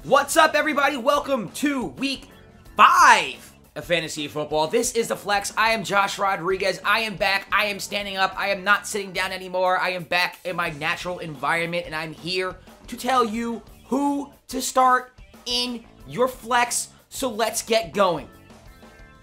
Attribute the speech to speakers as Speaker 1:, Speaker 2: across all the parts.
Speaker 1: What's up, everybody? Welcome to week 5 of fantasy football. This is the Flex. I am Josh Rodriguez. I am back. I am standing up. I am not sitting down anymore. I am back in my natural environment, and I'm here to tell you who to start in your Flex. So let's get going.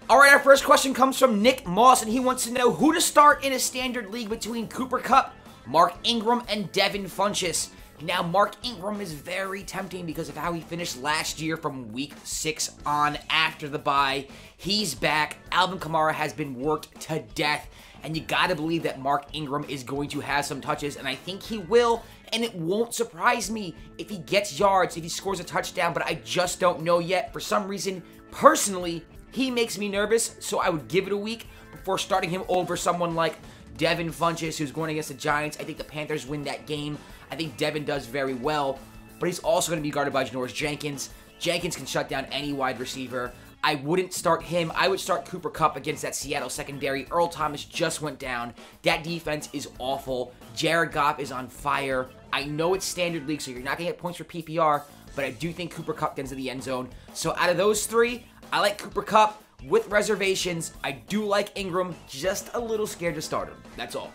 Speaker 1: All right, our first question comes from Nick Moss, and he wants to know who to start in a standard league between Cooper Kupp, Mark Ingram, and Devin Funchess. Now, Mark Ingram is very tempting because of how he finished last year from week 6 on after the bye. He's back. Alvin Kamara has been worked to death, and you gotta believe that Mark Ingram is going to have some touches, and I think he will, and it won't surprise me if he gets yards, if he scores a touchdown, but I just don't know yet. For some reason, personally, he makes me nervous, so I would give it a week before starting him over someone like Devin Funchess, who's going against the Giants. I think the Panthers win that game. I think Devin does very well, but he's also going to be guarded by Janoris Jenkins. Jenkins can shut down any wide receiver. I wouldn't start him. I would start Cooper Kupp against that Seattle secondary. Earl Thomas just went down. That defense is awful. Jared Goff is on fire. I know it's standard league, so you're not going to get points for PPR, but I do think Cooper Kupp gets into the end zone. So out of those three, I like Cooper Kupp with reservations. I do like Ingram, just a little scared to start him. That's all.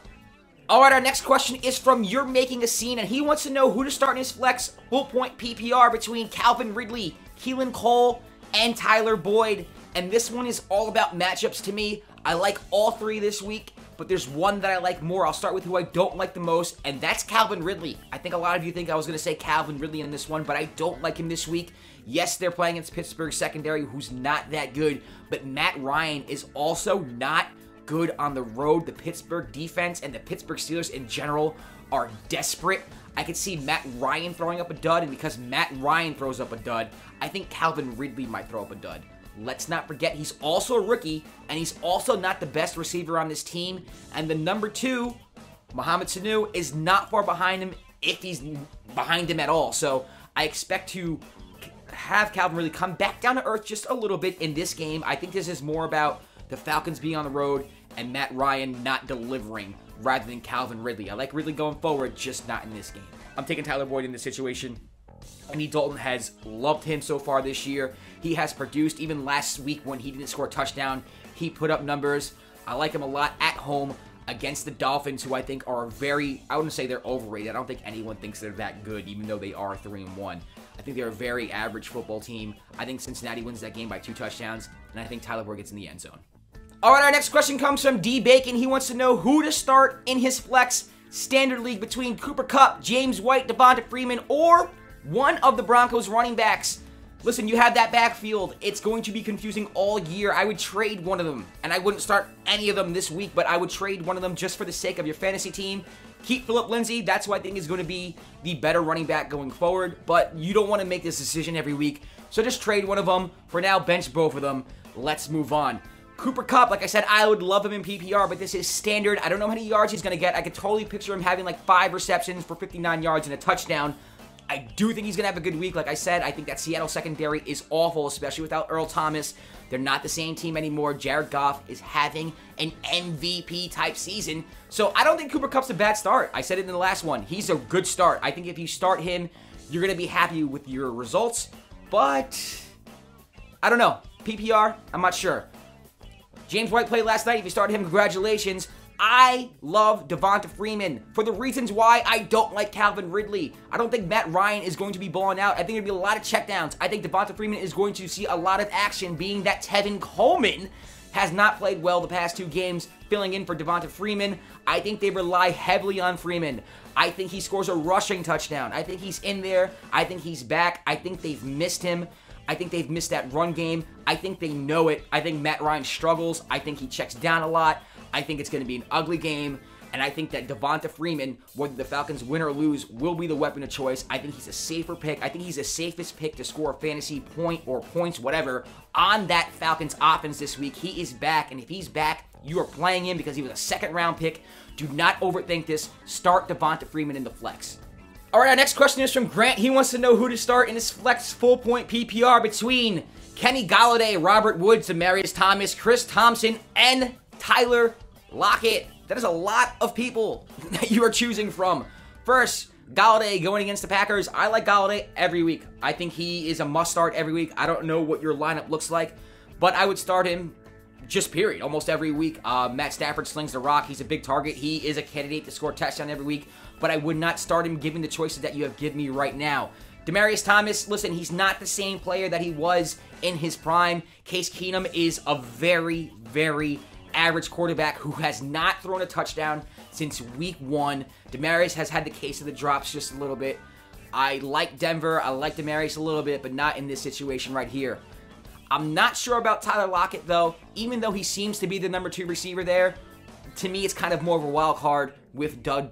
Speaker 1: All right, our next question is from You're Making a Scene, and he wants to know who to start in his flex full point PPR between Calvin Ridley, Keelan Cole, and Tyler Boyd. And this one is all about matchups to me. I like all three this week, but there's one that I like more. I'll start with who I don't like the most, and that's Calvin Ridley. I think a lot of you think I was going to say Calvin Ridley in this one, but I don't like him this week. Yes, they're playing against Pittsburgh secondary, who's not that good, but Matt Ryan is also not good on the road. The Pittsburgh defense and the Pittsburgh Steelers in general are desperate. I could see Matt Ryan throwing up a dud, and because Matt Ryan throws up a dud, I think Calvin Ridley might throw up a dud. Let's not forget, he's also a rookie, and he's also not the best receiver on this team, and the number 2, Mohamed Sanu, is not far behind him, if he's behind him at all. So I expect to have Calvin Ridley come back down to earth just a little bit in this game. I think this is more about the Falcons being on the road and Matt Ryan not delivering rather than Calvin Ridley. I like Ridley going forward, just not in this game. I'm taking Tyler Boyd in this situation. Andy Dalton has loved him so far this year. He has produced. Even last week when he didn't score a touchdown, he put up numbers. I like him a lot at home against the Dolphins, who I think are I wouldn't say they're overrated. I don't think anyone thinks they're that good, even though they are 3-1. I think they're a very average football team. I think Cincinnati wins that game by 2 touchdowns, and I think Tyler Boyd gets in the end zone. All right, our next question comes from D. Bacon. He wants to know who to start in his flex standard league between Cooper Kupp, James White, Devonta Freeman, or one of the Broncos running backs. Listen, you have that backfield. It's going to be confusing all year. I would trade one of them, and I wouldn't start any of them this week, but I would trade one of them just for the sake of your fantasy team. Keep Phillip Lindsay. That's who I think is going to be the better running back going forward, but you don't want to make this decision every week, so just trade one of them. For now, bench both of them. Let's move on. Cooper Kupp, like I said, I would love him in PPR, but this is standard. I don't know how many yards he's going to get. I could totally picture him having like 5 receptions for 59 yards and a touchdown. I do think he's going to have a good week. Like I said, I think that Seattle secondary is awful, especially without Earl Thomas. They're not the same team anymore. Jared Goff is having an MVP-type season. So I don't think Cooper Kupp's a bad start. I said it in the last one. He's a good start. I think if you start him, you're going to be happy with your results. But I don't know. PPR, I'm not sure. James White played last night. If you started him, congratulations. I love Devonta Freeman for the reasons why I don't like Calvin Ridley. I don't think Matt Ryan is going to be balling out. I think there'll be a lot of checkdowns. I think Devonta Freeman is going to see a lot of action, being that Tevin Coleman has not played well the past 2 games, filling in for Devonta Freeman. I think they rely heavily on Freeman. I think he scores a rushing touchdown. I think he's in there. I think he's back. I think they've missed him. I think they've missed that run game. I think they know it. I think Matt Ryan struggles. I think he checks down a lot. I think it's going to be an ugly game. And I think that Devonta Freeman, whether the Falcons win or lose, will be the weapon of choice. I think he's a safer pick. I think he's the safest pick to score a fantasy point or points, whatever, on that Falcons offense this week. He is back. And if he's back, you are playing him because he was a second-round pick. Do not overthink this. Start Devonta Freeman in the flex. All right, our next question is from Grant. He wants to know who to start in his flex full-point PPR between Kenny Golladay, Robert Woods, Demaryius Thomas, Chris Thompson, and Tyler Lockett. That is a lot of people that you are choosing from. First, Galladay going against the Packers. I like Galladay every week. I think he is a must-start every week. I don't know what your lineup looks like, but I would start him just period, almost every week. Matt Stafford slings the rock. He's a big target. He is a candidate to score a touchdown every week, but I would not start him given the choices that you have given me right now. Demaryius Thomas, listen, he's not the same player that he was in his prime. Case Keenum is a very, very average quarterback who has not thrown a touchdown since week 1. Demaryius has had the case of the drops just a little bit. I like Denver. I like Demaryius a little bit, but not in this situation right here. I'm not sure about Tyler Lockett, though. Even though he seems to be the number 2 receiver there, to me, it's kind of more of a wild card with Doug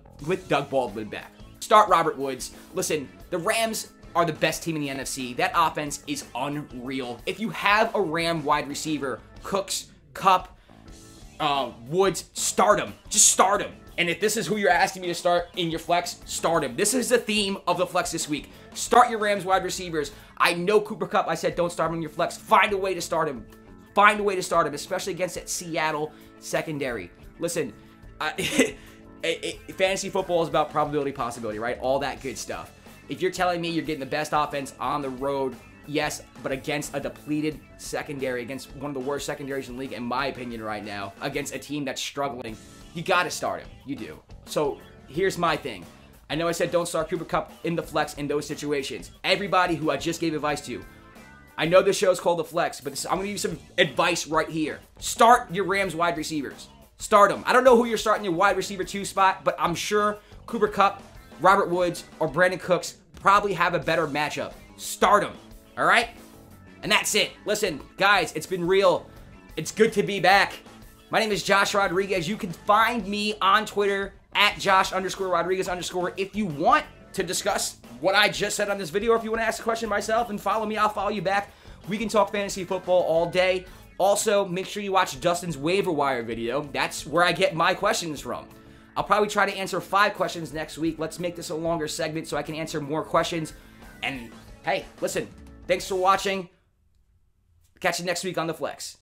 Speaker 1: Baldwin back. Start Robert Woods. Listen, the Rams are the best team in the NFC. That offense is unreal. If you have a Ram wide receiver, Cooks, Kupp, Woods, start him. Just start him. And if this is who you're asking me to start in your flex, start him. This is the theme of the flex this week. Start your Rams wide receivers. I know Cooper Kupp, I said don't start him in your flex. Find a way to start him. Find a way to start him, especially against that Seattle secondary. Listen, fantasy football is about probability, possibility, right? All that good stuff. If you're telling me you're getting the best offense on the road, yes, but against a depleted secondary, against one of the worst secondaries in the league, in my opinion right now, against a team that's struggling, you got to start him. You do. So here's my thing. I know I said don't start Cooper Kupp in the flex in those situations. Everybody who I just gave advice to, I know this show is called The Flex, but I'm going to give you some advice right here. Start your Rams wide receivers. Start them. I don't know who you're starting your wide receiver 2 spot, but I'm sure Cooper Kupp, Robert Woods, or Brandon Cooks probably have a better matchup. Start them. All right? And that's it. Listen, guys, it's been real. It's good to be back. My name is Josh Rodriguez. You can find me on Twitter at Josh_Rodriguez_ if you want to discuss what I just said on this video, or if you want to ask a question myself and follow me, I'll follow you back. We can talk fantasy football all day. Also, make sure you watch Dustin's waiver wire video. That's where I get my questions from. I'll probably try to answer 5 questions next week. Let's make this a longer segment so I can answer more questions. And hey, listen, thanks for watching. Catch you next week on The Flex.